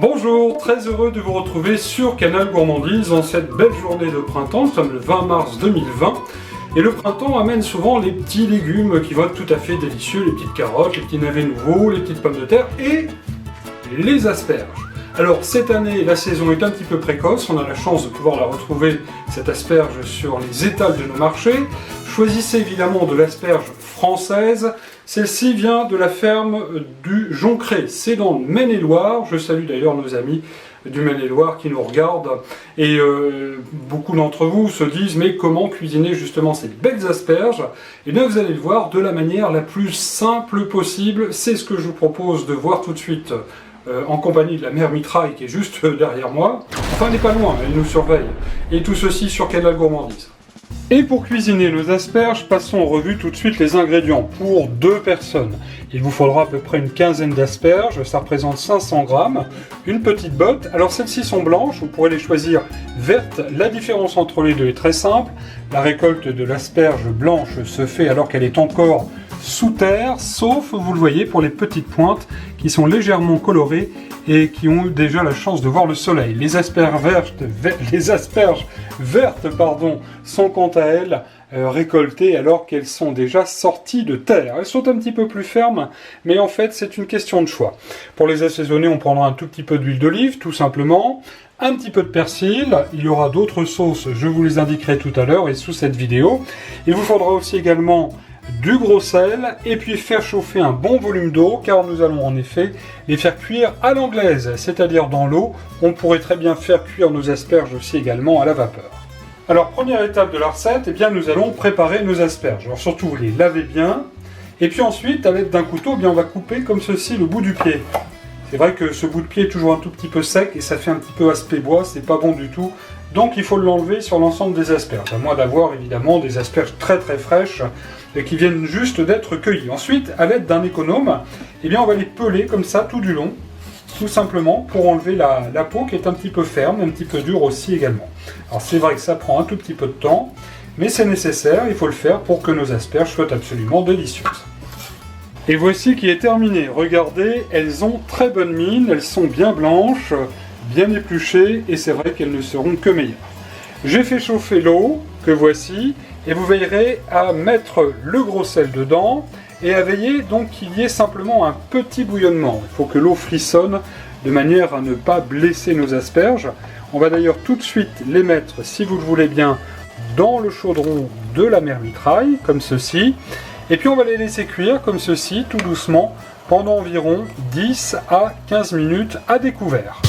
Bonjour, très heureux de vous retrouver sur Canal Gourmandise en cette belle journée de printemps. Nous sommes le 20 mars 2020 et le printemps amène souvent les petits légumes qui vont être tout à fait délicieux, les petites carottes, les petits navets nouveaux, les petites pommes de terre et les asperges. Alors cette année, la saison est un petit peu précoce, on a la chance de pouvoir la retrouver, cette asperge, sur les étals de nos marchés. Choisissez évidemment de l'asperge française. Celle-ci vient de la ferme du Joncré, c'est dans le Maine-et-Loire. Je salue d'ailleurs nos amis du Maine-et-Loire qui nous regardent. Et beaucoup d'entre vous se disent, mais comment cuisiner justement ces belles asperges? Et bien vous allez le voir de la manière la plus simple possible. C'est ce que je vous propose de voir tout de suite en compagnie de la mère Mitraille qui est juste derrière moi. Enfin, elle n'est pas loin, elle nous surveille. Et tout ceci sur Canal Gourmandise. Et pour cuisiner nos asperges, passons en revue tout de suite les ingrédients. Pour 2 personnes, il vous faudra à peu près une quinzaine d'asperges, ça représente 500 grammes, une petite botte. Alors celles-ci sont blanches, vous pourrez les choisir vertes. La différence entre les deux est très simple. La récolte de l'asperge blanche se fait alors qu'elle est encore sous terre, sauf, vous le voyez, pour les petites pointes qui sont légèrement colorées et qui ont déjà la chance de voir le soleil. Les asperges vertes, sont quant à elles récoltées alors qu'elles sont déjà sorties de terre. Elles sont un petit peu plus fermes, mais en fait c'est une question de choix. Pour les assaisonner, on prendra un tout petit peu d'huile d'olive, tout simplement, un petit peu de persil, il y aura d'autres sauces, je vous les indiquerai tout à l'heure et sous cette vidéo. Il vous faudra aussi également du gros sel et puis faire chauffer un bon volume d'eau car nous allons en effet les faire cuire à l'anglaise, c'est-à-dire dans l'eau. On pourrait très bien faire cuire nos asperges aussi également à la vapeur. Alors première étape de la recette, eh bien, nous allons préparer nos asperges. Alors surtout vous les lavez bien et puis ensuite à l'aide d'un couteau, eh bien, on va couper comme ceci le bout du pied. C'est vrai que ce bout de pied est toujours un tout petit peu sec et ça fait un petit peu aspect bois, c'est pas bon du tout. Donc il faut l'enlever sur l'ensemble des asperges, à moins d'avoir évidemment des asperges très fraîches et qui viennent juste d'être cueillies. Ensuite, à l'aide d'un économe, eh bien, on va les peler comme ça tout du long, tout simplement pour enlever la peau qui est un petit peu ferme, un petit peu dure aussi également. Alors c'est vrai que ça prend un tout petit peu de temps, mais c'est nécessaire, il faut le faire pour que nos asperges soient absolument délicieuses. Et voici qui est terminé. Regardez, elles ont très bonne mine, elles sont bien blanches, bien épluchées, et c'est vrai qu'elles ne seront que meilleures. J'ai fait chauffer l'eau, que voici, et vous veillerez à mettre le gros sel dedans, et à veiller donc qu'il y ait simplement un petit bouillonnement. Il faut que l'eau frissonne, de manière à ne pas blesser nos asperges. On va d'ailleurs tout de suite les mettre, si vous le voulez bien, dans le chaudron de la mère Mitraille, comme ceci. Et puis on va les laisser cuire comme ceci, tout doucement, pendant environ 10 à 15 minutes à découvert.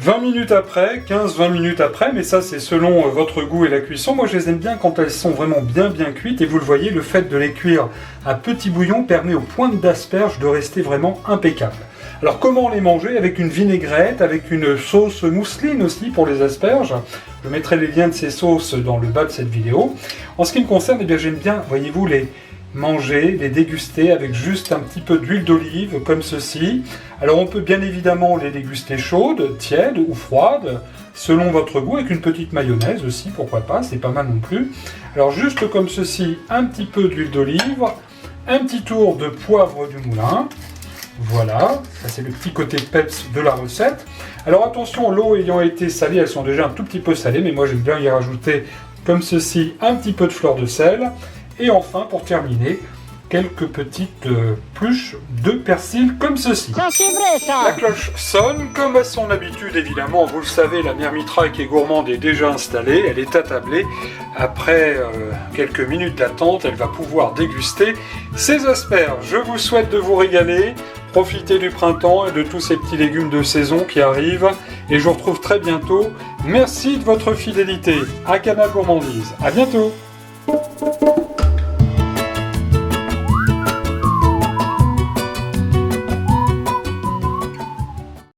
20 minutes après, 15-20 minutes après, mais ça c'est selon votre goût et la cuisson. Moi je les aime bien quand elles sont vraiment bien cuites, et vous le voyez, le fait de les cuire à petit bouillon permet aux pointes d'asperges de rester vraiment impeccables. Alors comment les manger? Avec une vinaigrette, avec une sauce mousseline aussi pour les asperges. Je mettrai les liens de ces sauces dans le bas de cette vidéo. En ce qui me concerne, eh bien, j'aime bien, voyez-vous, les manger, les déguster avec juste un petit peu d'huile d'olive comme ceci. Alors on peut bien évidemment les déguster chaudes, tièdes ou froides, selon votre goût, avec une petite mayonnaise aussi, pourquoi pas, c'est pas mal non plus. Alors juste comme ceci, un petit peu d'huile d'olive, un petit tour de poivre du moulin. Voilà, ça c'est le petit côté peps de la recette. Alors attention, l'eau ayant été salée, elles sont déjà un tout petit peu salées, mais moi j'aime bien y rajouter comme ceci un petit peu de fleur de sel. Et enfin, pour terminer, quelques petites pluches de persil comme ceci. Ça c'est vrai ça. La cloche sonne, comme à son habitude évidemment, vous le savez, la mère Mitraille qui est gourmande est déjà installée, elle est attablée. Après quelques minutes d'attente, elle va pouvoir déguster ses asperges. Je vous souhaite de vous régaler, profitez du printemps et de tous ces petits légumes de saison qui arrivent. Et je vous retrouve très bientôt. Merci de votre fidélité à Canal Gourmandise. À bientôt.